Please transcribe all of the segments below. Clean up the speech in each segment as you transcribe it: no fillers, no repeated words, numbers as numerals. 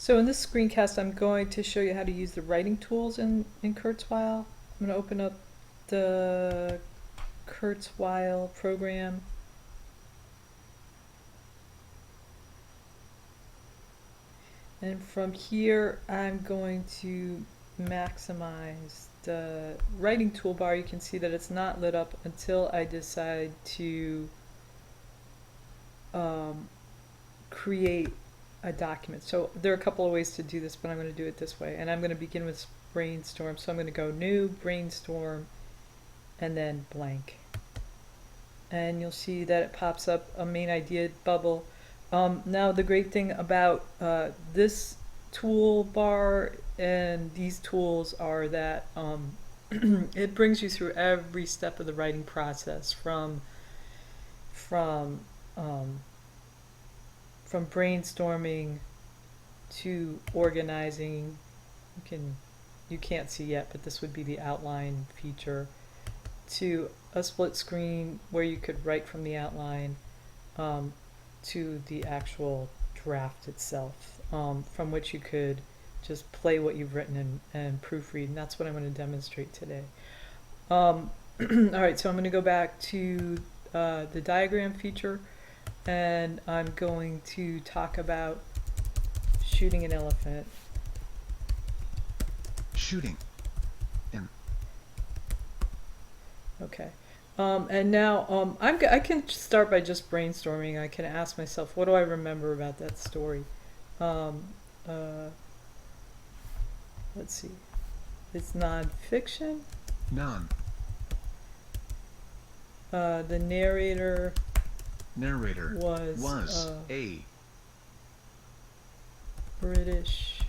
So in this screencast, I'm going to show you how to use the writing tools in Kurzweil. I'm going to open up the Kurzweil program. And from here, I'm going to maximize the writing toolbar. You can see that it's not lit up until I decide to create a document. So there are a couple of ways to do this, but I'm going to do it this way. And I'm going to begin with brainstorm. So I'm going to go new, brainstorm, and then blank. And you'll see that it pops up a main idea bubble. Now the great thing about this toolbar and these tools are that it brings you through every step of the writing process from brainstorming to organizing. You can't see yet, but this would be the outline feature, to a split screen where you could write from the outline, to the actual draft itself, from which you could just play what you've written and proofread, and that's what I'm going to demonstrate today. Alright, so I'm going to go back to the diagram feature, and I'm going to talk about shooting an elephant. Shooting. Okay. And now I can start by just brainstorming. I can ask myself, what do I remember about that story? Let's see. It's non-fiction. Non. The narrator was a British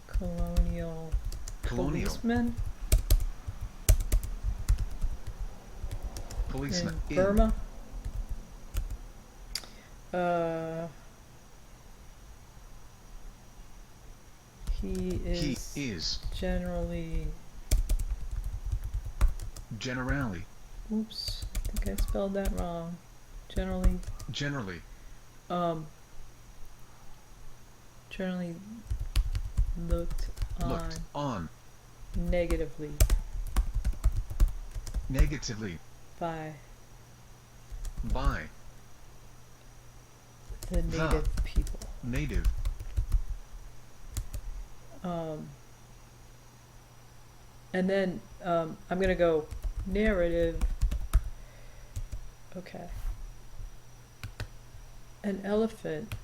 colonial policeman in Burma. He is generally. Oops, I think I spelled that wrong. Generally. Generally looked on negatively by the native people. And then I'm going to go narrative. Okay. An elephant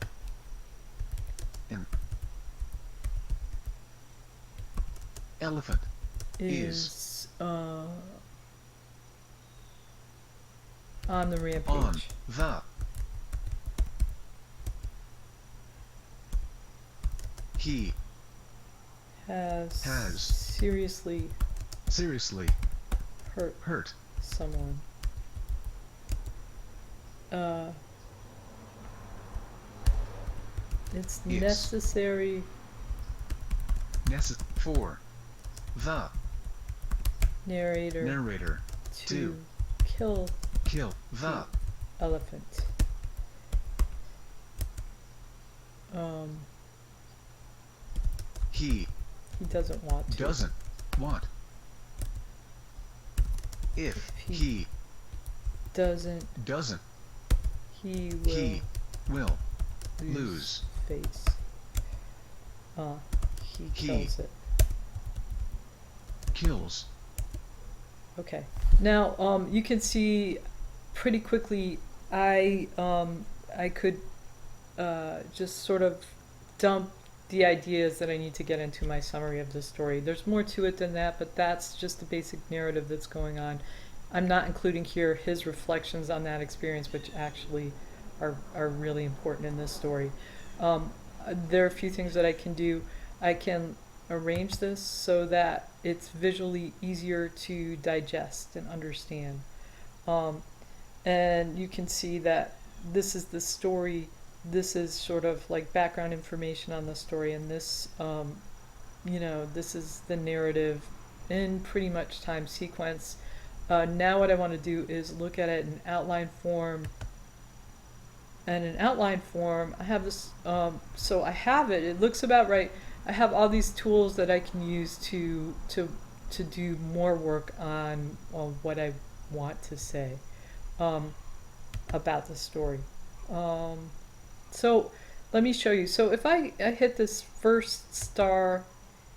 is on the rampage. He has seriously hurt someone. It's necessary for the narrator to kill the elephant. He doesn't want to. If he doesn't, he will lose face. He kills it. Okay. Now you can see pretty quickly I could just sort of dump the ideas that I need to get into my summary of the story. There's more to it than that, but that's just the basic narrative that's going on. I'm not including here his reflections on that experience, which actually are really important in this story. There are a few things that I can do. I can arrange this so that it's visually easier to digest and understand. And you can see that this is the story. This is sort of like background information on the story, and this, this is the narrative in pretty much time sequence. Now what I want to do is look at it in outline form and in outline form, I have this, so I have it, it looks about right. I have all these tools that I can use to do more work on what I want to say um, about the story. So let me show you. So if I hit this first star,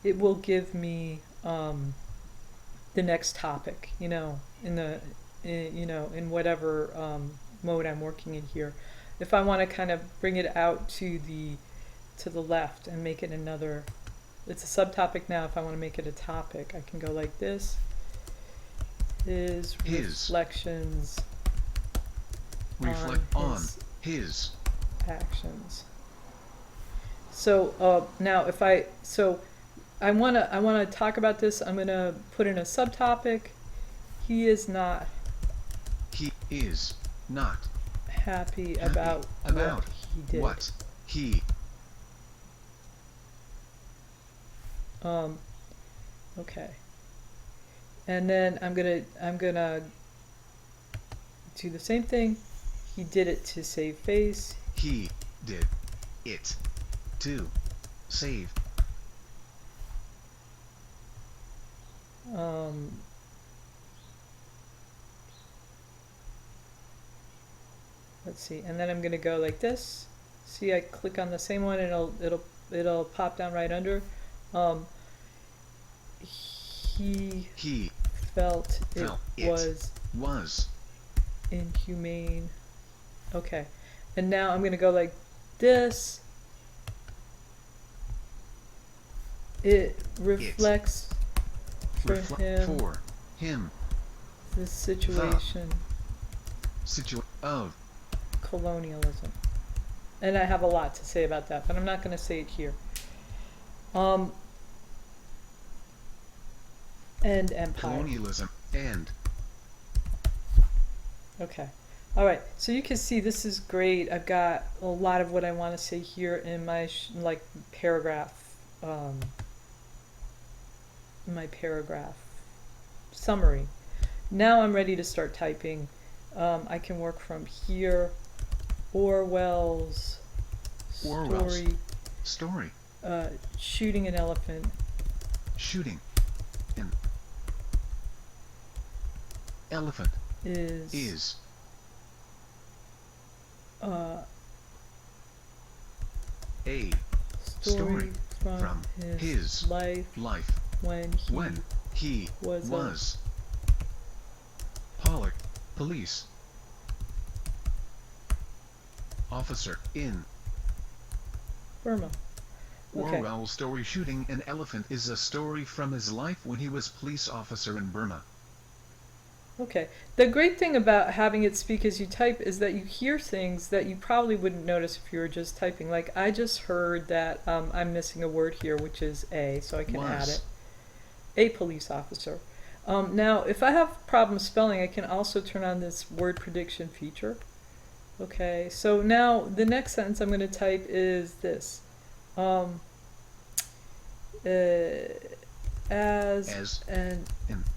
it will give me the next topic, in whatever mode I'm working in here. If I want to kind of bring it out to the left and make it another, it's a subtopic now. If I want to make it a topic, I can go like this. His reflections reflect on his his actions. So now if I wanna talk about this, I'm gonna put in a subtopic. He is not he is not happy happy about about what he did. what he Um, okay. And then I'm gonna do the same thing. He did it to save face. he did it to save Um, let's see. And then I'm gonna go like this. See, I click on the same one and it'll pop down right under. Um, he felt felt it was inhumane. Okay. And now I'm going to go like this. It reflects for him the situation of colonialism. And I have a lot to say about that, but I'm not going to say it here. And empire. colonialism and Okay. All right. So you can see this is great. I've got a lot of what I want to say here in my paragraph, summary. Now I'm ready to start typing. I can work from here. Orwell's story. Shooting an elephant. Shooting an elephant is a story from his life when he was police officer in Burma. Okay. Orwell's story Shooting an Elephant is a story from his life when he was police officer in Burma. Okay. The great thing about having it speak as you type is that you hear things that you probably wouldn't notice if you were just typing. Like I just heard that I'm missing a word here, which is a, so I can add it. A police officer. Now, if I have problems spelling, I can also turn on this word prediction feature. Okay, so now the next sentence I'm going to type is this. As an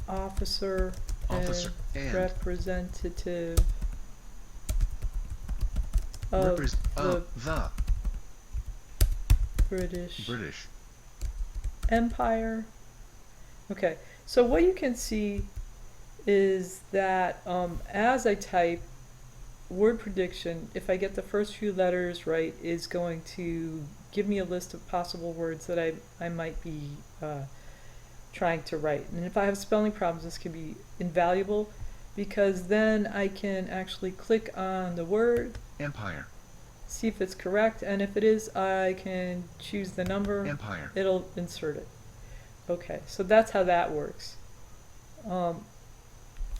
officer and representative of the British Empire. Okay, so what you can see is that as I type, word prediction, if I get the first few letters right, is going to give me a list of possible words that I might be trying to write. And if I have spelling problems, this can be invaluable because then I can actually click on the word Empire, see if it's correct, and if it is, I can choose the number. Empire. It'll insert it. Okay, so that's how that works.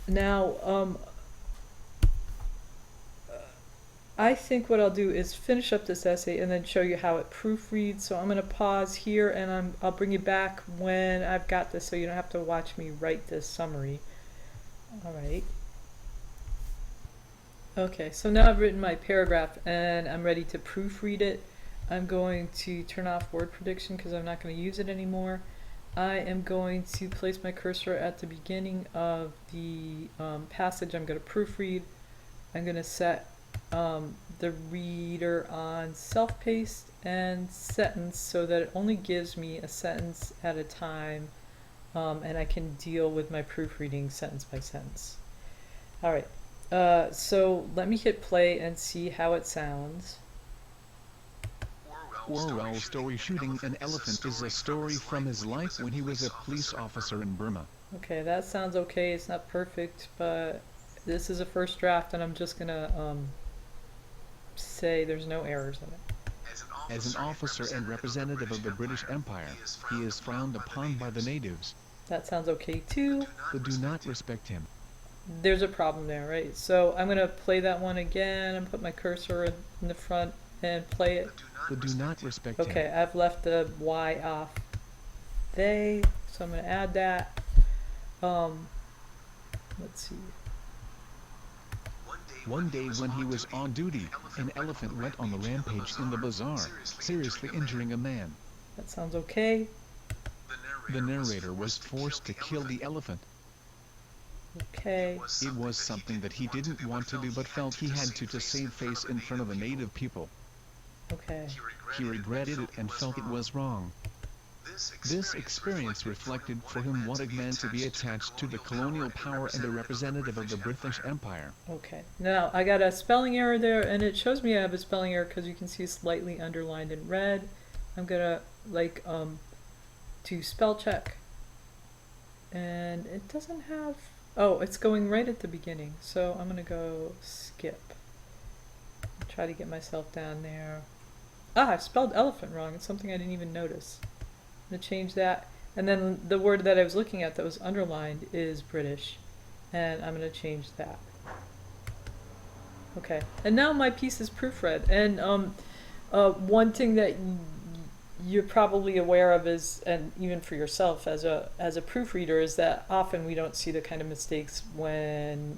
Now, I think what I'll do is finish up this essay and then show you how it proofreads. So I'm going to pause here and I'll bring you back when I've got this so you don't have to watch me write this summary. All right. Okay, so now I've written my paragraph and I'm ready to proofread it. I'm going to turn off word prediction because I'm not going to use it anymore. I am going to place my cursor at the beginning of the passage I'm going to proofread. I'm going to set the reader on self-paced and sentence so that it only gives me a sentence at a time, and I can deal with my proofreading sentence by sentence. All right, so let me hit play and see how it sounds. Orwell's story Shooting an Elephant is a story from his life when he was a police officer in Burma. Okay, that sounds okay. It's not perfect, but this is a first draft, and I'm just gonna say there's no errors in it. As an officer and representative of the British Empire, he is frowned upon by the natives. That sounds okay too. They do not respect him. There's a problem there, right? So I'm gonna play that one again and put my cursor in the front and play it. They do not respect him. Okay, I've left the Y off. They, so I'm gonna add that. Let's see. One day when he was on duty, an elephant went on the rampage in the bazaar, seriously injuring a man. That sounds okay. The narrator was forced to kill the elephant. Okay. It was something that he didn't want to do but felt he had to save face in front of the native people. Okay. He regretted it and felt it was wrong. This experience reflected for him what it meant to be attached to the colonial power and a representative of the British Empire. Okay. Now I got a spelling error there, and it shows me I have a spelling error because you can see slightly underlined in red. I'm gonna do spell check, and it doesn't have. Oh, it's going right at the beginning, so I'm gonna go skip. Try to get myself down there. Ah, I spelled elephant wrong. It's something I didn't even notice. I'm gonna change that. And then the word that I was looking at that was underlined is British. And I'm gonna change that. Okay. And now my piece is proofread. And one thing that you're probably aware of is, and even for yourself as a proofreader, is that often we don't see the kind of mistakes when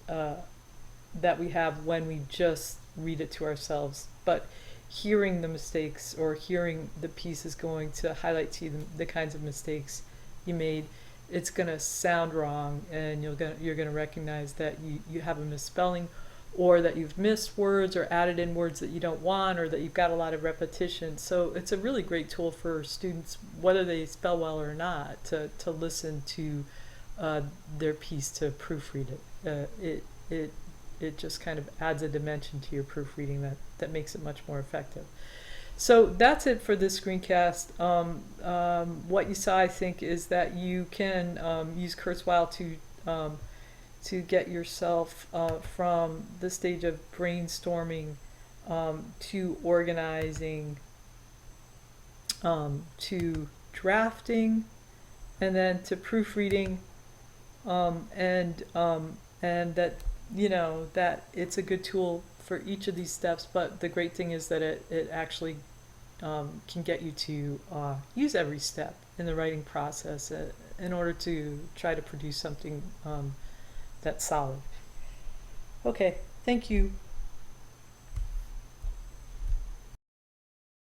that we have when we just read it to ourselves. But hearing the mistakes or hearing the piece is going to highlight to you the kinds of mistakes you made. It's going to sound wrong, and you're going to recognize that you have a misspelling, or that you've missed words or added in words that you don't want, or that you've got a lot of repetition. So it's a really great tool for students, whether they spell well or not, to listen to their piece, to proofread it. It just kind of adds a dimension to your proofreading that makes it much more effective. So that's it for this screencast. What you saw, I think, is that you can use Kurzweil to get yourself from the stage of brainstorming to organizing to drafting, and then to proofreading, and that that it's a good tool for each of these steps. But the great thing is that it actually can get you to use every step in the writing process in order to try to produce something that's solid. Okay, thank you.